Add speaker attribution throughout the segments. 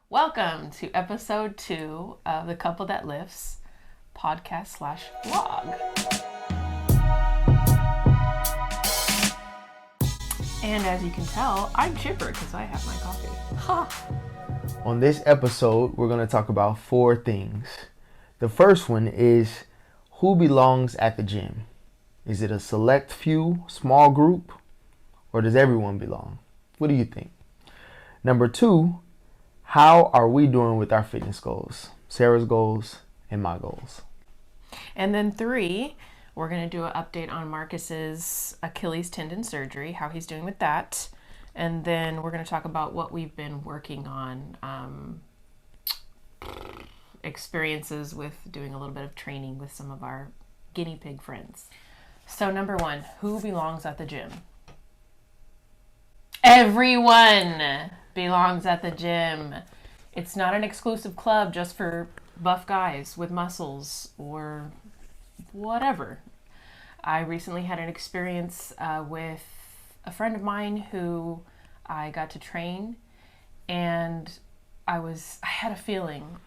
Speaker 1: Welcome to episode 2 of The Couple That Lifts podcast/vlog. And as you can tell, I'm chipper because I have my coffee. Ha!
Speaker 2: On this episode, we're going to talk about 4 things. The first one is who belongs at the gym. Is it a select few, small group, or does everyone belong? What do you think? Number 2, how are we doing with our fitness goals? Sarah's goals and my goals.
Speaker 1: And then 3, we're going to do an update on Marcus's Achilles tendon surgery, how he's doing with that. And then we're going to talk about what we've been working on, experiences with doing a little bit of training with some of our guinea pig friends. So number 1, who belongs at the gym? Everyone belongs at the gym. It's not an exclusive club just for buff guys with muscles or whatever. I recently had an experience with a friend of mine who I got to train, and I had a feeling,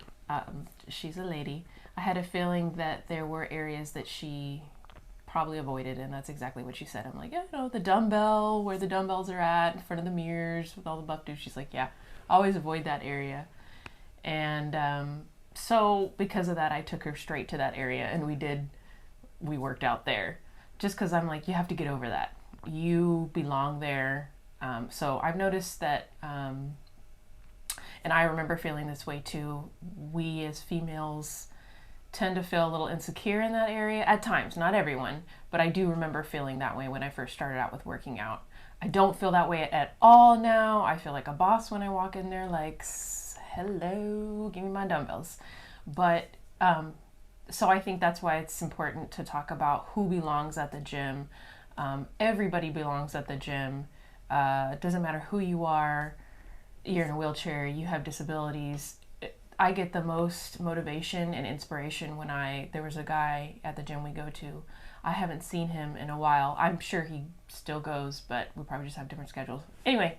Speaker 1: she's a lady, I had a feeling that there were areas that she probably avoided, and that's exactly what she said. I'm like, yeah, the dumbbell, where the dumbbells are at, in front of the mirrors with all the buff dudes. She's like, yeah, always avoid that area. And so because of that, I took her straight to that area, and we worked out there. Just because I'm like, you have to get over that. You belong there. So I've noticed that, and I remember feeling this way too, we as females tend to feel a little insecure in that area at times, not everyone, but I do remember feeling that way when I first started out with working out. I don't feel that way at all now. I feel like a boss when I walk in there, like, hello, give me my dumbbells. But so I think that's why it's important to talk about who belongs at the gym. Everybody belongs at the gym. It doesn't matter who you are. You're in a wheelchair, you have disabilities. I get the most motivation and inspiration when there was a guy at the gym we go to. I haven't seen him in a while. I'm sure he still goes, but we probably just have different schedules. Anyway,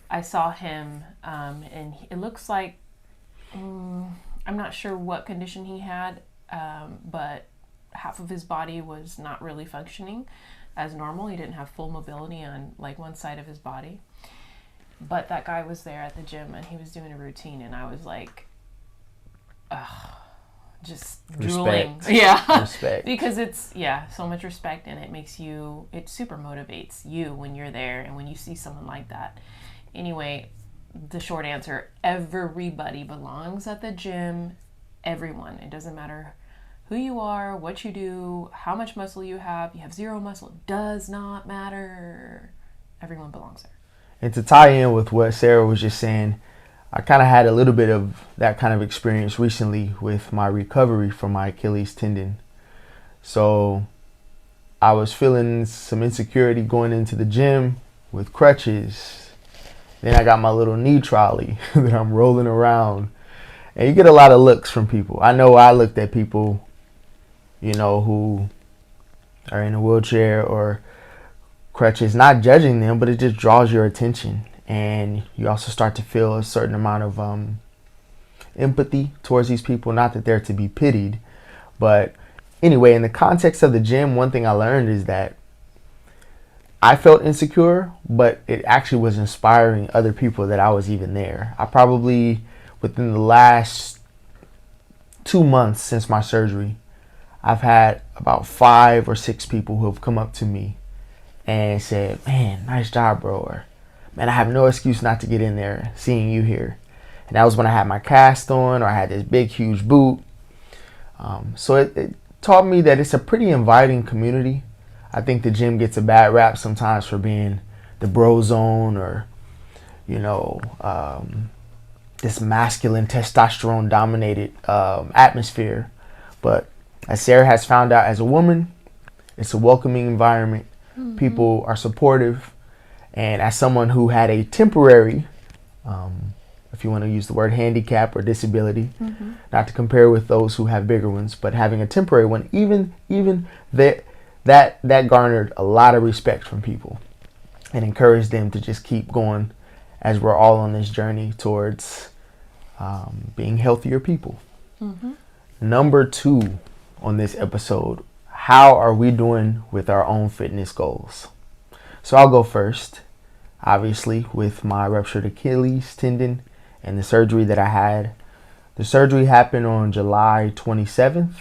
Speaker 1: I saw him, and it looks like, I'm not sure what condition he had, but half of his body was not really functioning as normal. He didn't have full mobility on like one side of his body. But that guy was there at the gym, and he was doing a routine, and I was like, just drooling. Yeah.
Speaker 2: Respect.
Speaker 1: Because it's, so much respect, and it super motivates you when you're there and when you see someone like that. Anyway, the short answer, everybody belongs at the gym. Everyone. It doesn't matter who you are, what you do, how much muscle you have 0 muscle, it does not matter. Everyone belongs there.
Speaker 2: And to tie in with what Sarah was just saying, I kind of had a little bit of that kind of experience recently with my recovery from my Achilles tendon. So I was feeling some insecurity going into the gym with crutches. Then I got my little knee trolley that I'm rolling around. And you get a lot of looks from people. I know I looked at people, who are in a wheelchair or crutches, not judging them, but it just draws your attention. And you also start to feel a certain amount of empathy towards these people. Not that they're to be pitied, but anyway, in the context of the gym, one thing I learned is that I felt insecure, but it actually was inspiring other people that I was even there. I probably, within the last 2 months since my surgery, I've had about 5 or 6 people who have come up to me and said, man, nice job, bro. Or, man, I have no excuse not to get in there seeing you here. And that was when I had my cast on, or I had this big, huge boot. So it taught me that it's a pretty inviting community. I think the gym gets a bad rap sometimes for being the bro zone, or, this masculine, testosterone dominated atmosphere. But as Sarah has found out, as a woman, it's a welcoming environment. Mm-hmm. People are supportive. And as someone who had a temporary, if you want to use the word handicap or disability, not to compare with those who have bigger ones, but having a temporary one, even that garnered a lot of respect from people and encouraged them to just keep going as we're all on this journey towards being healthier people. Number 2 on this episode, how are we doing with our own fitness goals? So I'll go first, obviously, with my ruptured Achilles tendon and the surgery that I had. The surgery happened on July 27th.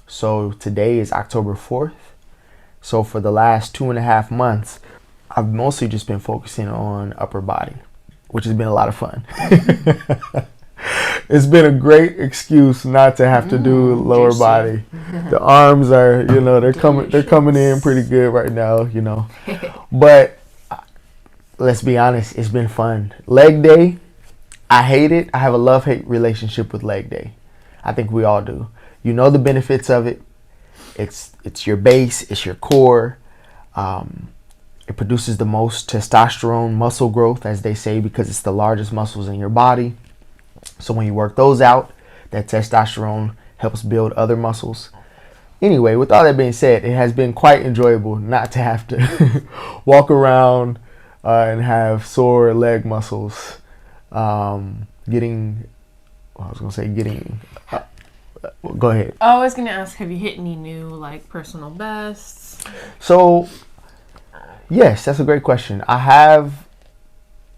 Speaker 2: So today is October 4th. So for the last 2.5 months, I've mostly just been focusing on upper body, which has been a lot of fun. It's been a great excuse not to have to do lower
Speaker 1: juicy.
Speaker 2: body. The arms are, they're coming in pretty good right now, But let's be honest, it's been fun. Leg day, I hate it. I have a love-hate relationship with leg day. I think we all do. You know the benefits of it. It's your base, it's your core. It produces the most testosterone muscle growth, as they say, because it's the largest muscles in your body. So when you work those out, that testosterone helps build other muscles. Anyway, with all that being said, it has been quite enjoyable not to have to walk around and have sore leg muscles. Getting, go ahead.
Speaker 1: I was going to ask, have you hit any new personal bests?
Speaker 2: So, yes, that's a great question. I had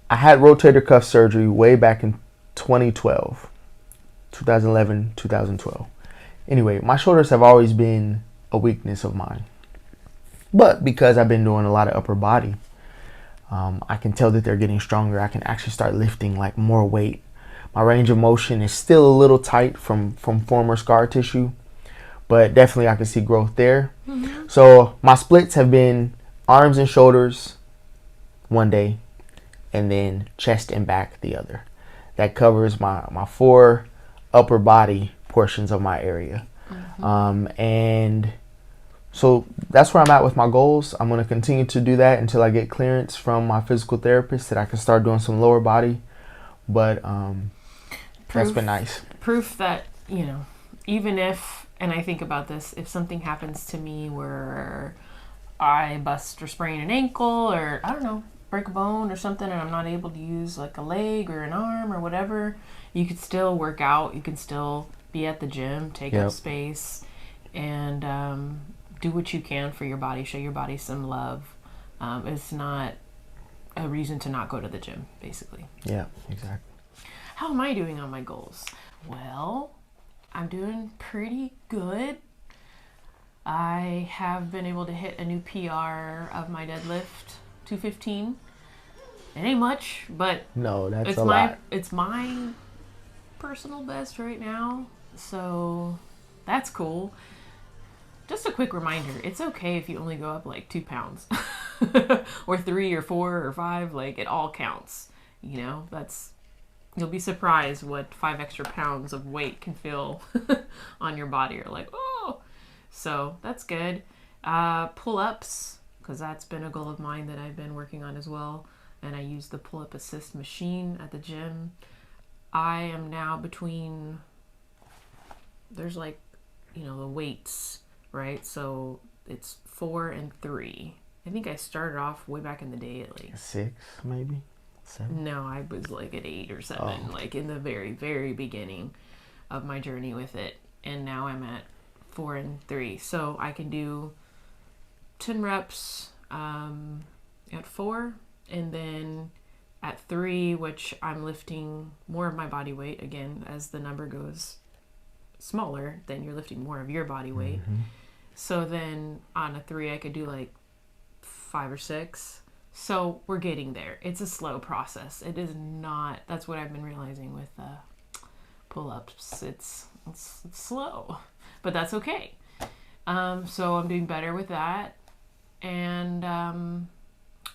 Speaker 2: rotator cuff surgery way back in 2012. Anyway, my shoulders have always been a weakness of mine. But because I've been doing a lot of upper body, I can tell that they're getting stronger. I can actually start lifting more weight. My range of motion is still a little tight from former scar tissue, but definitely I can see growth there. So my splits have been arms and shoulders one day, and then chest and back the other. That covers my 4 upper body portions of my area. And so that's where I'm at with my goals. I'm going to continue to do that until I get clearance from my physical therapist that I can start doing some lower body. But that's been nice.
Speaker 1: Proof that, even if, and I think about this, if something happens to me where I bust or sprain an ankle or, I don't know, break a bone or something, and I'm not able to use a leg or an arm or whatever, you could still work out. You can still be at the gym, take up space, and do what you can for your body. Show your body some love. It's not a reason to not go to the gym, basically.
Speaker 2: Yeah, exactly.
Speaker 1: How am I doing on my goals? Well, I'm doing pretty good. I have been able to hit a new PR of my deadlift, 215. It ain't much, but
Speaker 2: no, that's a lot.
Speaker 1: It's my personal best right now, so that's cool. Just a quick reminder, it's okay if you only go up 2 pounds or 3 or 4 or 5, it all counts. You'll be surprised what 5 extra pounds of weight can feel on your body. You're oh, so that's good. Pull-ups, because that's been a goal of mine that I've been working on as well. And I use the pull-up assist machine at the gym. I am now between, there's the weights, right? So it's 4 and 3. I think I started off way back in the day at
Speaker 2: 6, maybe 7.
Speaker 1: No, I was at 8 or 7, in the very, very beginning of my journey with it. And now I'm at 4 and 3. So I can do 10 reps at 4, and then at 3, which I'm lifting more of my body weight. Again, as the number goes smaller, then you're lifting more of your body weight. So then on a 3, I could do 5 or 6. So we're getting there. It's a slow process. It is not, that's what I've been realizing with pull-ups. It's slow, but that's okay. So I'm doing better with that. And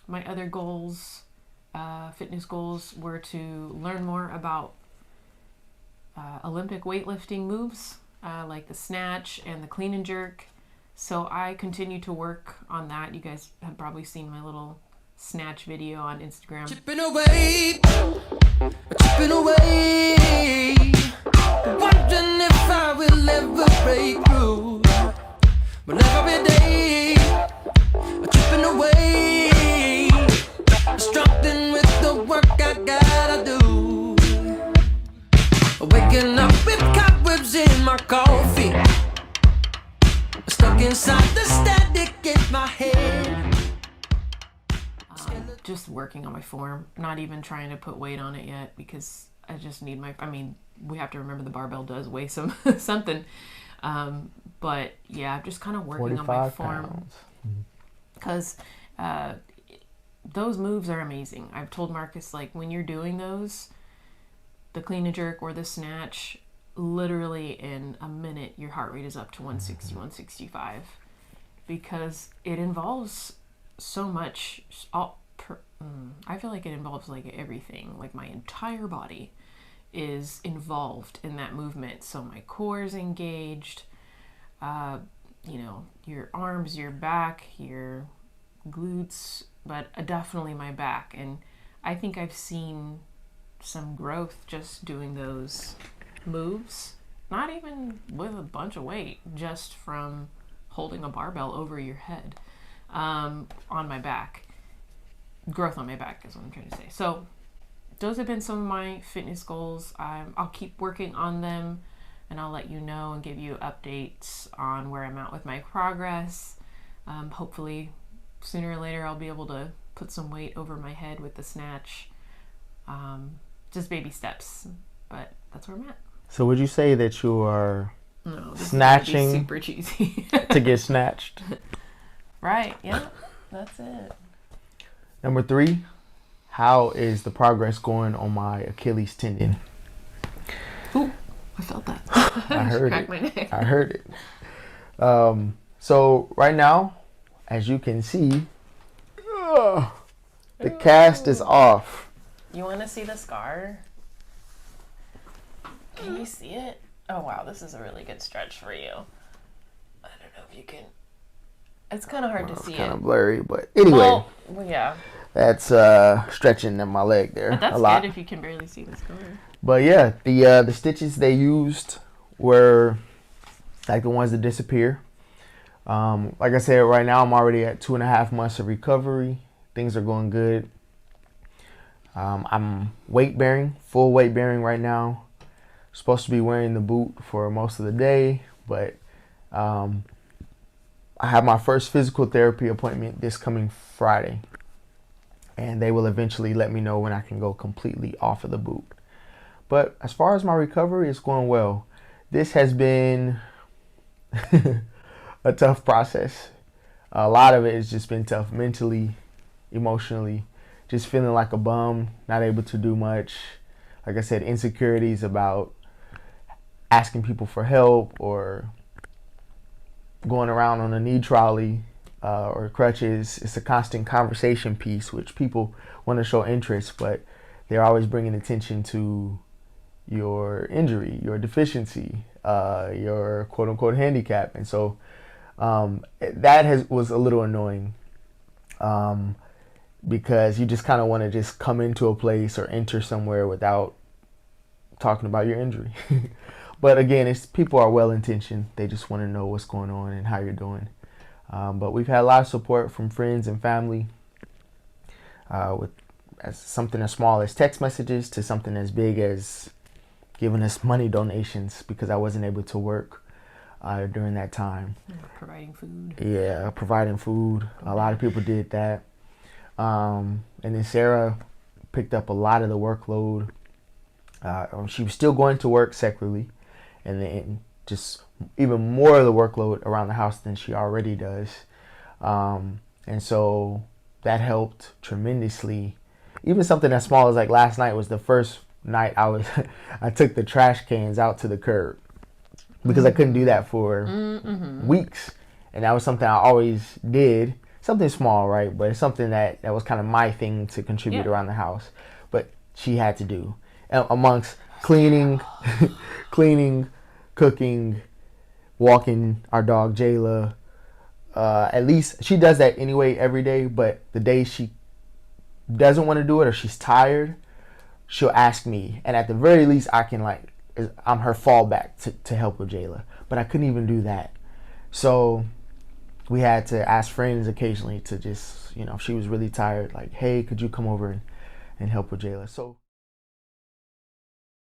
Speaker 1: my other goals, fitness goals, were to learn more about Olympic weightlifting moves, like the snatch and the clean and jerk. So I continue to work on that. You guys have probably seen my little snatch video on Instagram.
Speaker 3: Chipping away, wondering if I will ever break through. But every day, chipping away, struggling with the work I gotta do. lives in my coffee. Stuck inside the static in my head.
Speaker 1: Just working on my form, not even trying to put weight on it yet, because I just need we have to remember the barbell does weigh something. But yeah, I'm just kind of working on my form. Because those moves are amazing. I've told Marcus, like, when you're doing those, the clean and jerk or the snatch, literally in a minute your heart rate is up to 160, 165, because it involves so much. I feel like it involves like everything, like my entire body is involved in that movement. So my core is engaged, your arms, your back, your glutes, but definitely my back. And I think I've seen some growth just doing those moves, not even with a bunch of weight, just from holding a barbell over your head, on my back. Growth on my back is what I'm trying to say. So those have been some of my fitness goals. I'll keep working on them, and I'll let you know and give you updates on where I'm at with my progress. Hopefully sooner or later I'll be able to put some weight over my head with the snatch. Just baby steps, but that's where I'm at.
Speaker 2: So would you say that you are
Speaker 1: this
Speaker 2: snatching
Speaker 1: is super cheesy
Speaker 2: to get snatched?
Speaker 1: Right, yeah, that's it.
Speaker 2: Number 3, how is the progress going on my Achilles tendon?
Speaker 1: Ooh, I felt that.
Speaker 2: I heard
Speaker 1: Cracked
Speaker 2: it.
Speaker 1: my neck.
Speaker 2: I heard it. So right now, as you can see, the cast is off.
Speaker 1: You want to see the scar? Can you see it? Oh wow, this is a really good stretch for you. I don't know if you can. It's kind of hard to see
Speaker 2: It's kind
Speaker 1: it.
Speaker 2: of blurry, but anyway.
Speaker 1: Well, yeah.
Speaker 2: That's stretching in my leg there
Speaker 1: But that's
Speaker 2: a lot.
Speaker 1: good if you can barely see the scar.
Speaker 2: But yeah, the stitches they used were like the ones that disappear. Like I said, right now I'm already at 2.5 months of recovery. Things are going good. I'm weight bearing, full weight bearing right now. Supposed to be wearing the boot for most of the day, but I have my first physical therapy appointment this coming Friday, and they will eventually let me know when I can go completely off of the boot. But as far as my recovery, it's going well. This has been a tough process. A lot of it has just been tough mentally, emotionally, just feeling like a bum, not able to do much. Like I said, insecurities about asking people for help or going around on a knee trolley or crutches. It's a constant conversation piece, which people want to show interest, but they're always bringing attention to your injury, your deficiency, your quote-unquote handicap. And so that was a little annoying, because you just kind of want to just come into a place or enter somewhere without talking about your injury. But again, people are well-intentioned. They just want to know what's going on and how you're doing. But we've had a lot of support from friends and family, with something as small as text messages to something as big as giving us money donations because I wasn't able to work during that time.
Speaker 1: Providing food.
Speaker 2: Yeah, providing food. A lot of people did that. And then Sarah picked up a lot of the workload. She was still going to work secularly, and then just even more of the workload around the house than she already does. And so that helped tremendously. Even something as small as like last night was the first night I took the trash cans out to the curb because I couldn't do that for weeks. And that was something I always did. Something small, right? But it's something that was kind of my thing to contribute around the house. But she had to do. Amongst cleaning, cooking, walking our dog Jayla. At least she does that anyway every day, but the day she doesn't want to do it or she's tired, she'll ask me. And at the very least, I'm her fallback to help with Jayla. But I couldn't even do that. So we had to ask friends occasionally to just, if she was really tired, like, hey, could you come over and help with Jayla? So